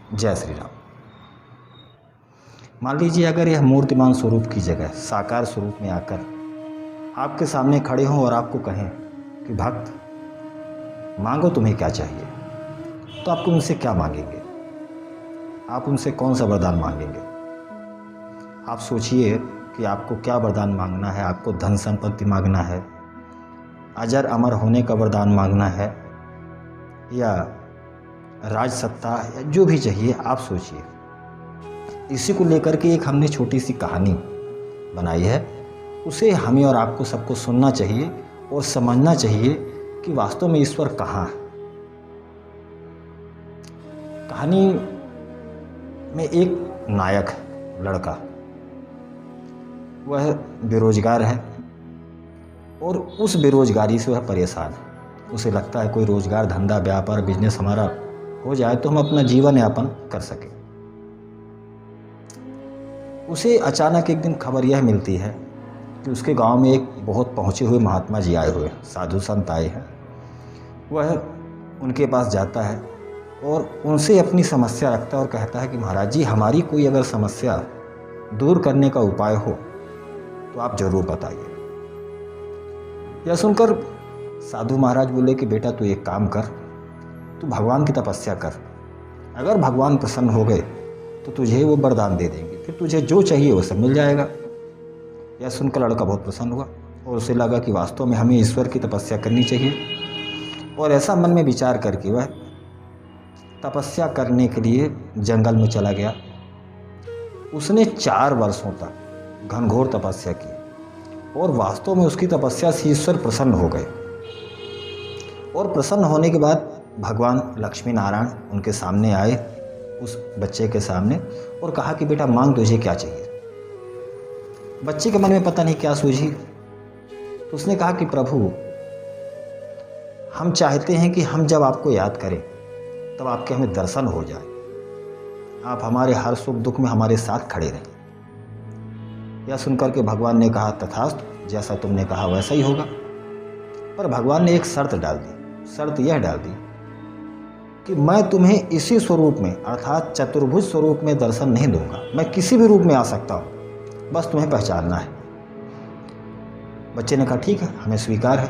जय श्री राम। मान लीजिए अगर यह मूर्तिमान स्वरूप की जगह साकार स्वरूप में आकर आपके सामने खड़े हों और आपको कहें कि भक्त मांगो तुम्हें क्या चाहिए, तो आपको उनसे क्या मांगेंगे? आप उनसे कौन सा वरदान मांगेंगे? आप सोचिए कि आपको क्या वरदान मांगना है। आपको धन संपत्ति मांगना है, अजर अमर होने का वरदान मांगना है, या राज सत्ता, या जो भी चाहिए आप सोचिए। इसी को लेकर के एक हमने छोटी सी कहानी बनाई है। उसे हमें और आपको सबको सुनना चाहिए और समझना चाहिए कि वास्तव में ईश्वर कहाँ है। कहानी में एक नायक लड़का, वह बेरोजगार है और उस बेरोजगारी से वह परेशान है। उसे लगता है कोई रोजगार, धंधा, व्यापार, बिजनेस हमारा हो जाए तो हम अपना जीवन यापन कर सकें। उसे अचानक एक दिन खबर यह मिलती है कि उसके गांव में एक बहुत पहुँचे हुए महात्मा जी आए हुए, साधु संत आए हैं। वह उनके पास जाता है और उनसे अपनी समस्या रखता है और कहता है कि महाराज जी, हमारी कोई अगर समस्या दूर करने का उपाय हो तो आप ज़रूर बताइए। यह सुनकर साधु महाराज बोले कि बेटा तू एक काम कर, तू भगवान की तपस्या कर। अगर भगवान प्रसन्न हो गए तो तुझे वो वरदान दे देंगे, फिर तुझे जो चाहिए वो सब मिल जाएगा। यह सुनकर लड़का बहुत प्रसन्न हुआ और उसे लगा कि वास्तव में हमें ईश्वर की तपस्या करनी चाहिए। और ऐसा मन में विचार करके वह तपस्या करने के लिए जंगल में चला गया। उसने 4 वर्षों तक घनघोर तपस्या की और वास्तव में उसकी तपस्या से ईश्वर प्रसन्न हो गए। और प्रसन्न होने के बाद भगवान लक्ष्मी नारायण उनके सामने आए, उस बच्चे के सामने, और कहा कि बेटा मांग, तुझे क्या चाहिए। बच्चे के मन में पता नहीं क्या सूझी, तो उसने कहा कि प्रभु, हम चाहते हैं कि हम जब आपको याद करें तब आपके हमें दर्शन हो जाए, आप हमारे हर सुख दुख में हमारे साथ खड़े रहें। यह सुनकर के भगवान ने कहा तथास्तु, जैसा तुमने कहा वैसा ही होगा। पर भगवान ने एक शर्त डाल दी। शर्त यह डाल दी कि मैं तुम्हें इसी स्वरूप में, अर्थात चतुर्भुज स्वरूप में दर्शन नहीं दूंगा। मैं किसी भी रूप में आ सकता हूँ, बस तुम्हें पहचानना है। बच्चे ने कहा ठीक है, हमें स्वीकार है।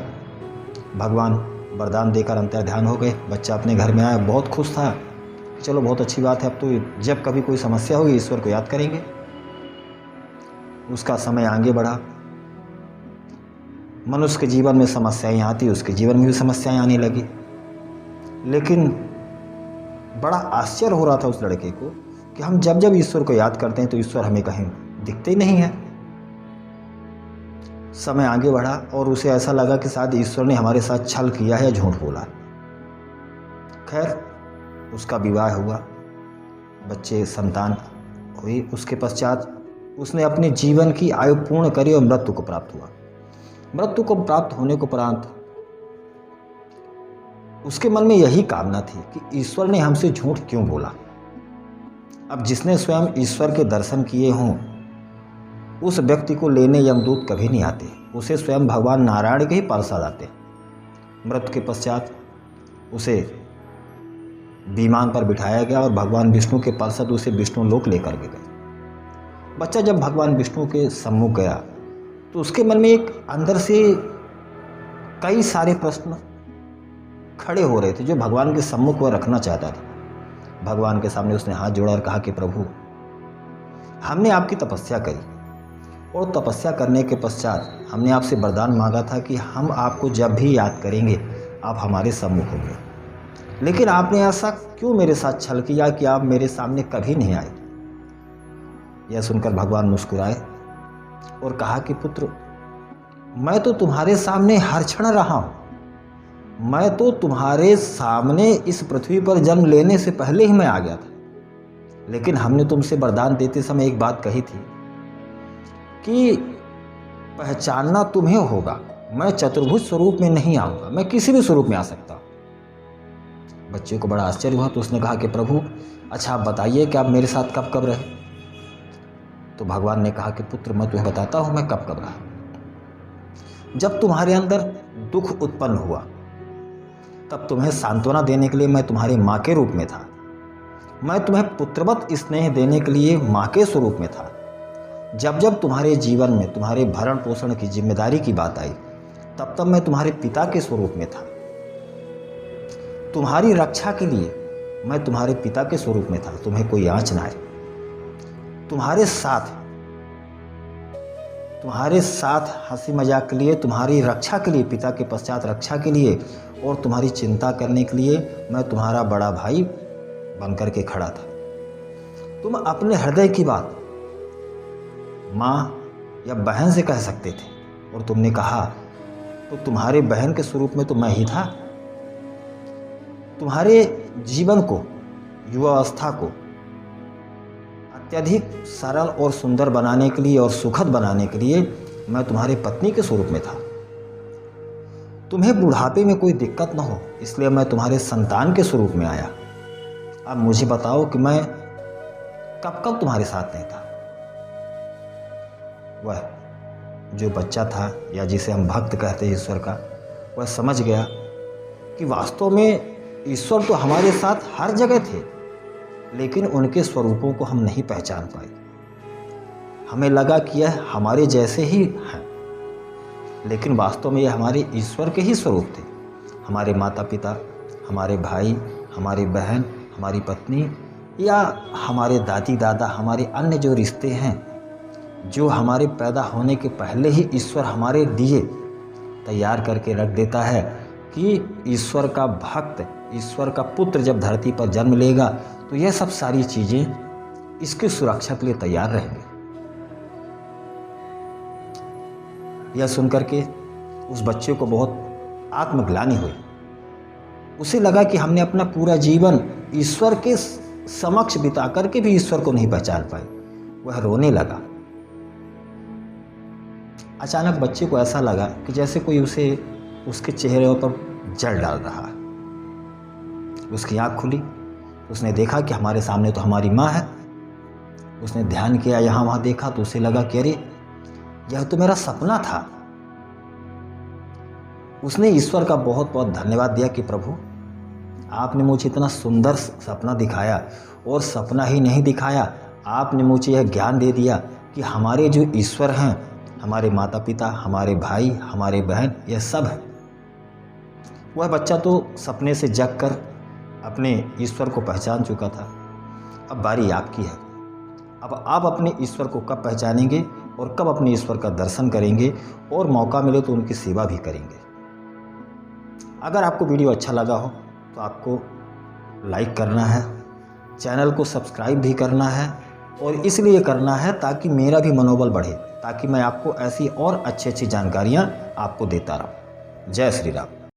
भगवान वरदान देकर अंतर ध्यान हो गए। बच्चा अपने घर में आया, बहुत खुश था। चलो बहुत अच्छी बात है, अब तो जब कभी कोई समस्या होगी ईश्वर को याद करेंगे। उसका समय आगे बढ़ा। मनुष्य के जीवन में समस्याएं आती, उसके जीवन में भी समस्याएं आने लगी। लेकिन बड़ा आश्चर्य हो रहा था उस लड़के को कि हम जब जब ईश्वर को याद करते हैं तो ईश्वर हमें कहीं दिखते ही नहीं है। समय आगे बढ़ा और उसे ऐसा लगा कि शायद ईश्वर ने हमारे साथ छल किया है या झूठ बोला। खैर, उसका विवाह हुआ, बच्चे संतान हुई। उसके पश्चात उसने अपने जीवन की आयु पूर्ण करी और मृत्यु को प्राप्त हुआ। मृत्यु को प्राप्त होने को उपरांत उसके मन में यही कामना थी कि ईश्वर ने हमसे झूठ क्यों बोला। अब जिसने स्वयं ईश्वर के दर्शन किए हों उस व्यक्ति को लेने यमदूत कभी नहीं आते, उसे स्वयं भगवान नारायण के ही पार्षद आते। मृत्यु के पश्चात उसे विमान पर बिठाया गया और भगवान विष्णु के पार्षद उसे विष्णु लोक लेकर के गए। बच्चा जब भगवान विष्णु के सम्मुख गया तो उसके मन में एक अंदर से कई सारे प्रश्न खड़े हो रहे थे जो भगवान के सम्मुख वह रखना चाहता था। भगवान के सामने उसने हाथ जोड़ा और कहा कि प्रभु, हमने आपकी तपस्या करी और तपस्या करने के पश्चात हमने आपसे वरदान मांगा था कि हम आपको जब भी याद करेंगे आप हमारे सम्मुख होंगे। लेकिन आपने ऐसा क्यों मेरे साथ छल किया कि आप मेरे सामने कभी नहीं आए। यह सुनकर भगवान मुस्कुराए और कहा कि पुत्र, मैं तो तुम्हारे सामने हर क्षण रहा हूँ। मैं तो तुम्हारे सामने इस पृथ्वी पर जन्म लेने से पहले ही मैं आ गया था। लेकिन हमने तुमसे वरदान देते समय एक बात कही थी कि पहचानना तुम्हें होगा। मैं चतुर्भुज स्वरूप में नहीं आऊँगा, मैं किसी भी स्वरूप में आ सकता हूँ। बच्चे को बड़ा आश्चर्य हुआ तो उसने कहा कि प्रभु, अच्छा आप बताइए कि आप मेरे साथ कब कब रहे। तो भगवान ने कहा कि पुत्र, मैं तुम्हें बताता हूँ मैं कब कब रहा। जब तुम्हारे अंदर दुख उत्पन्न हुआ तब तुम्हें सांत्वना देने के लिए मैं तुम्हारी माँ के रूप में था। मैं तुम्हें पुत्रवत स्नेह देने के लिए माँ के स्वरूप में था। जब जब तुम्हारे जीवन में तुम्हारे भरण पोषण की जिम्मेदारी की बात आई, तब तब मैं तुम्हारे पिता के स्वरूप में था। तुम्हारी रक्षा के लिए मैं तुम्हारे पिता के स्वरूप में था, तुम्हें कोई आँच ना आए। तुम्हारे साथ हंसी मजाक के लिए, तुम्हारी रक्षा के लिए, पिता के पश्चात रक्षा के लिए और तुम्हारी चिंता करने के लिए मैं तुम्हारा बड़ा भाई बनकर के खड़ा था। तुम अपने हृदय की बात माँ या बहन से कह सकते थे और तुमने कहा तो तुम्हारे बहन के स्वरूप में तो मैं ही था। तुम्हारे जीवन को, युवावस्था को अत्यधिक सरल और सुंदर बनाने के लिए और सुखद बनाने के लिए मैं तुम्हारे पत्नी के स्वरूप में था। तुम्हें बुढ़ापे में कोई दिक्कत न हो, इसलिए मैं तुम्हारे संतान के स्वरूप में आया। अब मुझे बताओ कि मैं कब कब तुम्हारे साथ नहीं था। वह जो बच्चा था या जिसे हम भक्त कहते हैं ईश्वर का, वह समझ गया कि वास्तव में ईश्वर तो हमारे साथ हर जगह थे, लेकिन उनके स्वरूपों को हम नहीं पहचान पाए। हमें लगा कि यह हमारे जैसे ही हैं, लेकिन वास्तव में यह हमारे ईश्वर के ही स्वरूप थे। हमारे माता पिता, हमारे भाई, हमारी बहन, हमारी पत्नी या हमारे दादी दादा, हमारे अन्य जो रिश्ते हैं, जो हमारे पैदा होने के पहले ही ईश्वर हमारे लिए तैयार करके रख देता है कि ईश्वर का भक्त, ईश्वर का पुत्र जब धरती पर जन्म लेगा तो यह सब सारी चीज़ें इसकी सुरक्षा के लिए तैयार रहेंगे। यह सुनकर के उस बच्चे को बहुत आत्मग्लानि हुई। उसे लगा कि हमने अपना पूरा जीवन ईश्वर के समक्ष बिता करके भी ईश्वर को नहीं पहचान पाए। वह रोने लगा। अचानक बच्चे को ऐसा लगा कि जैसे कोई उसे उसके चेहरे पर जल डाल रहा। उसकी आँख खुली, उसने देखा कि हमारे सामने तो हमारी माँ है। उसने ध्यान किया, यहाँ वहाँ देखा तो उसे लगा कि अरे यह तो मेरा सपना था। उसने ईश्वर का बहुत बहुत धन्यवाद दिया कि प्रभु, आपने मुझे इतना सुंदर सपना दिखाया, और सपना ही नहीं दिखाया, आपने मुझे यह ज्ञान दे दिया कि हमारे जो ईश्वर हैं, हमारे माता पिता, हमारे भाई, हमारे बहन, यह सब है। वह बच्चा तो सपने से जग कर अपने ईश्वर को पहचान चुका था। अब बारी आपकी है। अब आप अपने ईश्वर को कब पहचानेंगे और कब अपने ईश्वर का दर्शन करेंगे, और मौका मिले तो उनकी सेवा भी करेंगे। अगर आपको वीडियो अच्छा लगा हो तो आपको लाइक करना है, चैनल को सब्सक्राइब भी करना है, और इसलिए करना है ताकि मेरा भी मनोबल बढ़े, ताकि मैं आपको ऐसी और अच्छी अच्छी जानकारियाँ आपको देता रहूँ। जय श्री राम।